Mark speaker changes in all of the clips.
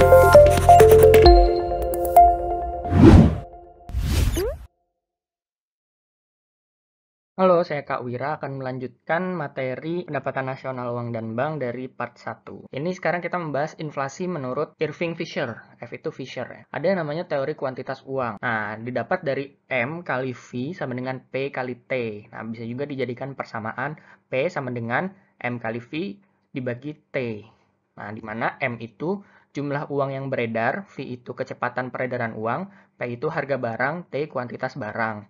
Speaker 1: Halo, saya Kak Wira akan melanjutkan materi pendapatan nasional uang dan bank dari part 1. Ini sekarang kita membahas inflasi menurut Irving Fisher. F itu Fisher ya. Ada yang namanya teori kuantitas uang. Nah, didapat dari M kali V sama dengan P kali T. Nah, bisa juga dijadikan persamaan P sama dengan M kali V dibagi T. Nah, di mana M itu jumlah uang yang beredar, V itu kecepatan peredaran uang, P itu harga barang, T kuantitas barang.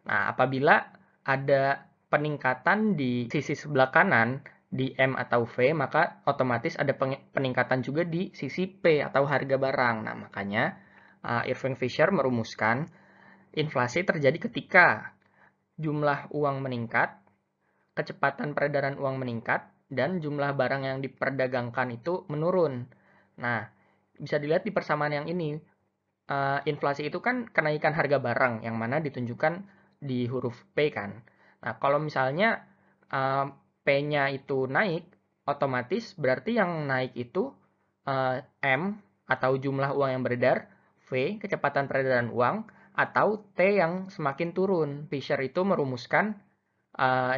Speaker 1: Nah, apabila ada peningkatan di sisi sebelah kanan di M atau V, maka otomatis ada peningkatan juga di sisi P atau harga barang. Nah, makanya Irving Fisher merumuskan inflasi terjadi ketika jumlah uang meningkat, kecepatan peredaran uang meningkat, dan jumlah barang yang diperdagangkan itu menurun. Nah, bisa dilihat di persamaan yang ini, inflasi itu kan kenaikan harga barang, yang mana ditunjukkan di huruf P kan. Nah, kalau misalnya P-nya itu naik, otomatis berarti yang naik itu M atau jumlah uang yang beredar, V kecepatan peredaran uang, atau T yang semakin turun. Fisher itu merumuskan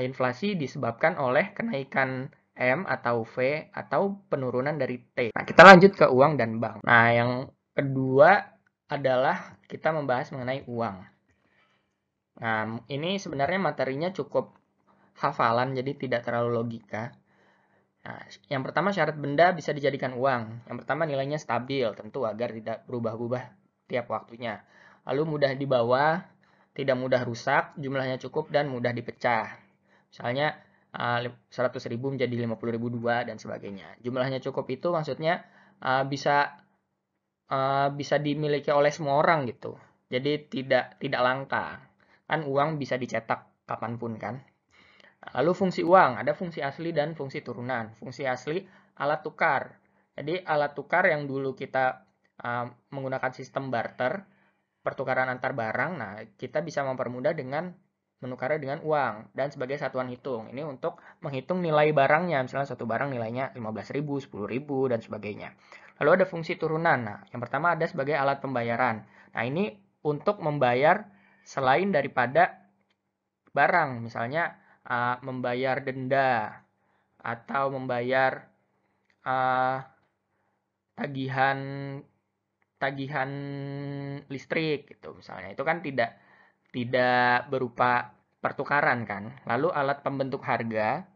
Speaker 1: inflasi disebabkan oleh kenaikan M atau V atau penurunan dari T. Nah, kita lanjut ke uang dan bank. Nah, yang kedua adalah kita membahas mengenai uang. Nah, ini sebenarnya materinya cukup hafalan, jadi tidak terlalu logika. Nah, yang pertama syarat benda bisa dijadikan uang. Yang pertama nilainya stabil, tentu agar tidak berubah-ubah tiap waktunya. Lalu mudah dibawa, tidak mudah rusak, jumlahnya cukup dan mudah dipecah. Misalnya 100.000 menjadi 50.000 dua dan sebagainya. Jumlahnya cukup itu maksudnya bisa dimiliki oleh semua orang gitu. Jadi tidak langka. Kan uang bisa dicetak kapanpun kan. Lalu fungsi uang, ada fungsi asli dan fungsi turunan. Fungsi asli alat tukar. Jadi alat tukar yang dulu kita menggunakan sistem barter, pertukaran antar barang, nah kita bisa mempermudah dengan menukarnya dengan uang dan sebagai satuan hitung. Ini untuk menghitung nilai barangnya, misalnya satu barang nilainya 15.000, 10.000 dan sebagainya. Lalu ada fungsi turunan. Nah, yang pertama ada sebagai alat pembayaran. Nah, ini untuk membayar selain daripada barang, misalnya membayar denda atau membayar tagihan tagihan listrik gitu misalnya. Itu kan tidak berupa pertukaran kan. Lalu alat pembentuk harga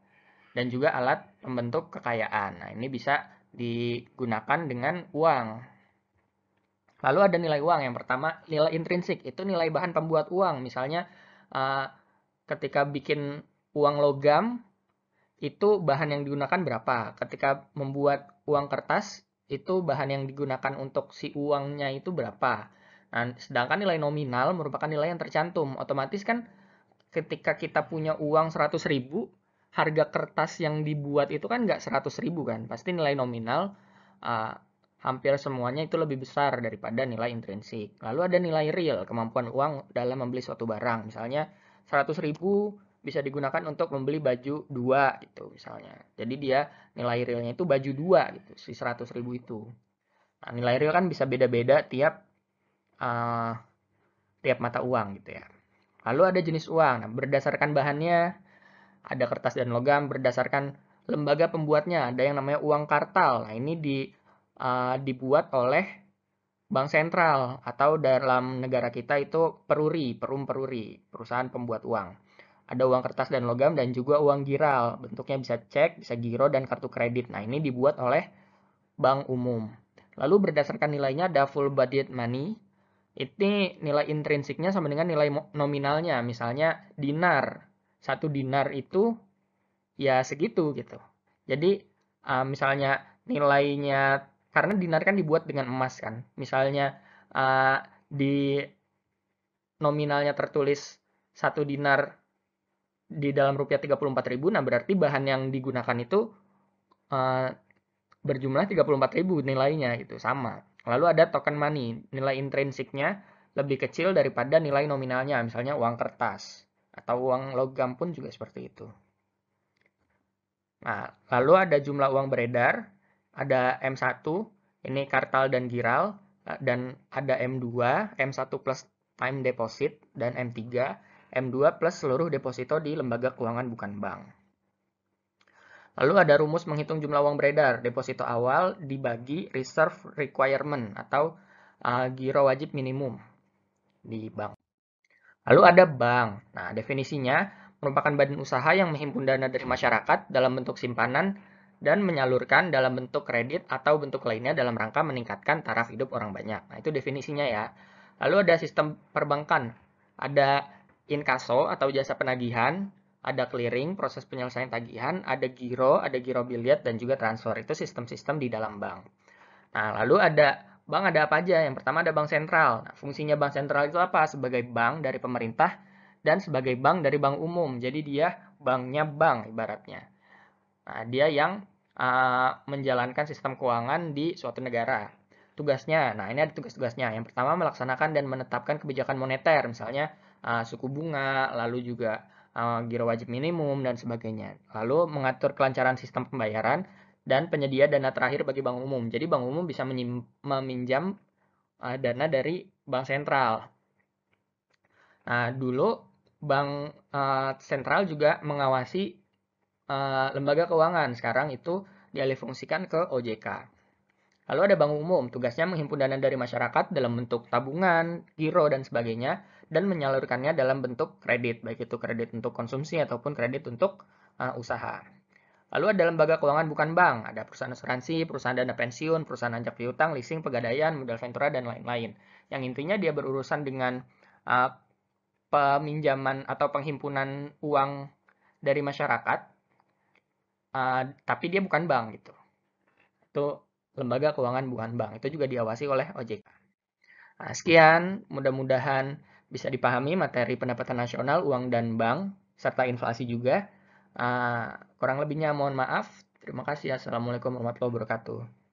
Speaker 1: dan juga alat pembentuk kekayaan. Nah, ini bisa digunakan dengan uang. Lalu ada nilai uang. Yang pertama nilai intrinsik, itu nilai bahan pembuat uang. Misalnya ketika bikin uang logam, itu bahan yang digunakan berapa. Ketika membuat uang kertas, itu bahan yang digunakan untuk si uangnya itu berapa. Nah, sedangkan nilai nominal merupakan nilai yang tercantum. Otomatis kan ketika kita punya uang 100.000, harga kertas yang dibuat itu kan nggak 100.000 kan. Pasti nilai nominal uh, hampir semuanya itu lebih besar daripada nilai intrinsik. Lalu ada nilai real, kemampuan uang dalam membeli suatu barang. Misalnya 100.000 bisa digunakan untuk membeli baju dua gitu misalnya. Jadi dia nilai realnya itu baju dua gitu, si 100.000 itu. Nah, nilai real kan bisa beda-beda uh, tiap mata uang gitu ya. Lalu ada jenis uang. Nah, berdasarkan bahannya ada kertas dan logam, berdasarkan lembaga pembuatnya ada yang namanya uang kartal. Nah, ini dibuat oleh Bank Sentral atau dalam negara kita itu Peruri, Perum Peruri, perusahaan pembuat uang. Ada uang kertas dan logam dan juga uang giral. Bentuknya bisa cek, bisa giro, dan kartu kredit. Nah, ini dibuat oleh bank umum. Lalu berdasarkan nilainya ada full bodied money. Ini nilai intrinsiknya sama dengan nilai nominalnya. Misalnya dinar. Satu dinar itu ya segitu gitu. Jadi misalnya nilainya, karena dinar kan dibuat dengan emas kan. Misalnya di nominalnya tertulis satu dinar di dalam rupiah 34.000, nah berarti bahan yang digunakan itu uh, berjumlah 34.000 nilainya gitu, sama. Lalu ada token money, nilai intrinsiknya lebih kecil daripada nilai nominalnya, misalnya uang kertas atau uang logam pun juga seperti itu. Nah, lalu ada jumlah uang beredar, ada M1, Ini kartal dan giral, dan ada M2, M1 plus time deposit, dan M3, M2 plus seluruh deposito di lembaga keuangan bukan bank. Lalu ada rumus menghitung jumlah uang beredar. Deposito awal dibagi reserve requirement atau giro wajib minimum di bank. Lalu ada bank. Nah, definisinya merupakan badan usaha yang menghimpun dana dari masyarakat dalam bentuk simpanan dan menyalurkan dalam bentuk kredit atau bentuk lainnya dalam rangka meningkatkan taraf hidup orang banyak. Nah, itu definisinya ya. Lalu ada sistem perbankan. Ada inkaso atau jasa penagihan, ada clearing, proses penyelesaian tagihan, ada giro biliet, dan juga transfer. Itu sistem-sistem di dalam bank. Nah, lalu ada bank ada apa aja? Yang pertama ada bank sentral. Nah, fungsinya bank sentral itu apa? Sebagai bank dari pemerintah dan sebagai bank dari bank umum. Jadi dia banknya bank ibaratnya. Nah, dia yang menjalankan sistem keuangan di suatu negara. Tugasnya, nah ini ada tugas-tugasnya. Yang pertama melaksanakan dan menetapkan kebijakan moneter, misalnya suku bunga, lalu juga giro wajib minimum dan sebagainya. Lalu mengatur kelancaran sistem pembayaran dan penyedia dana terakhir bagi bank umum. Jadi bank umum bisa meminjam dana dari bank sentral. Nah, dulu bank sentral juga mengawasi lembaga keuangan. Sekarang itu dialihfungsikan ke OJK. Lalu ada bank umum, tugasnya menghimpun dana dari masyarakat dalam bentuk tabungan, giro, dan sebagainya, dan menyalurkannya dalam bentuk kredit, baik itu kredit untuk konsumsi ataupun kredit untuk usaha. Lalu ada lembaga keuangan bukan bank, ada perusahaan asuransi, perusahaan dana pensiun, perusahaan ajak piutang, leasing, pegadaian, modal ventura, dan lain-lain. Yang intinya dia berurusan dengan peminjaman atau penghimpunan uang dari masyarakat, tapi dia bukan bank gitu. Itu lembaga keuangan bukan bank. Itu juga diawasi oleh OJK. Nah, sekian, mudah-mudahan bisa dipahami materi pendapatan nasional, uang dan bank, serta inflasi juga. Kurang lebihnya mohon maaf. Terima kasih. Assalamualaikum warahmatullahi wabarakatuh.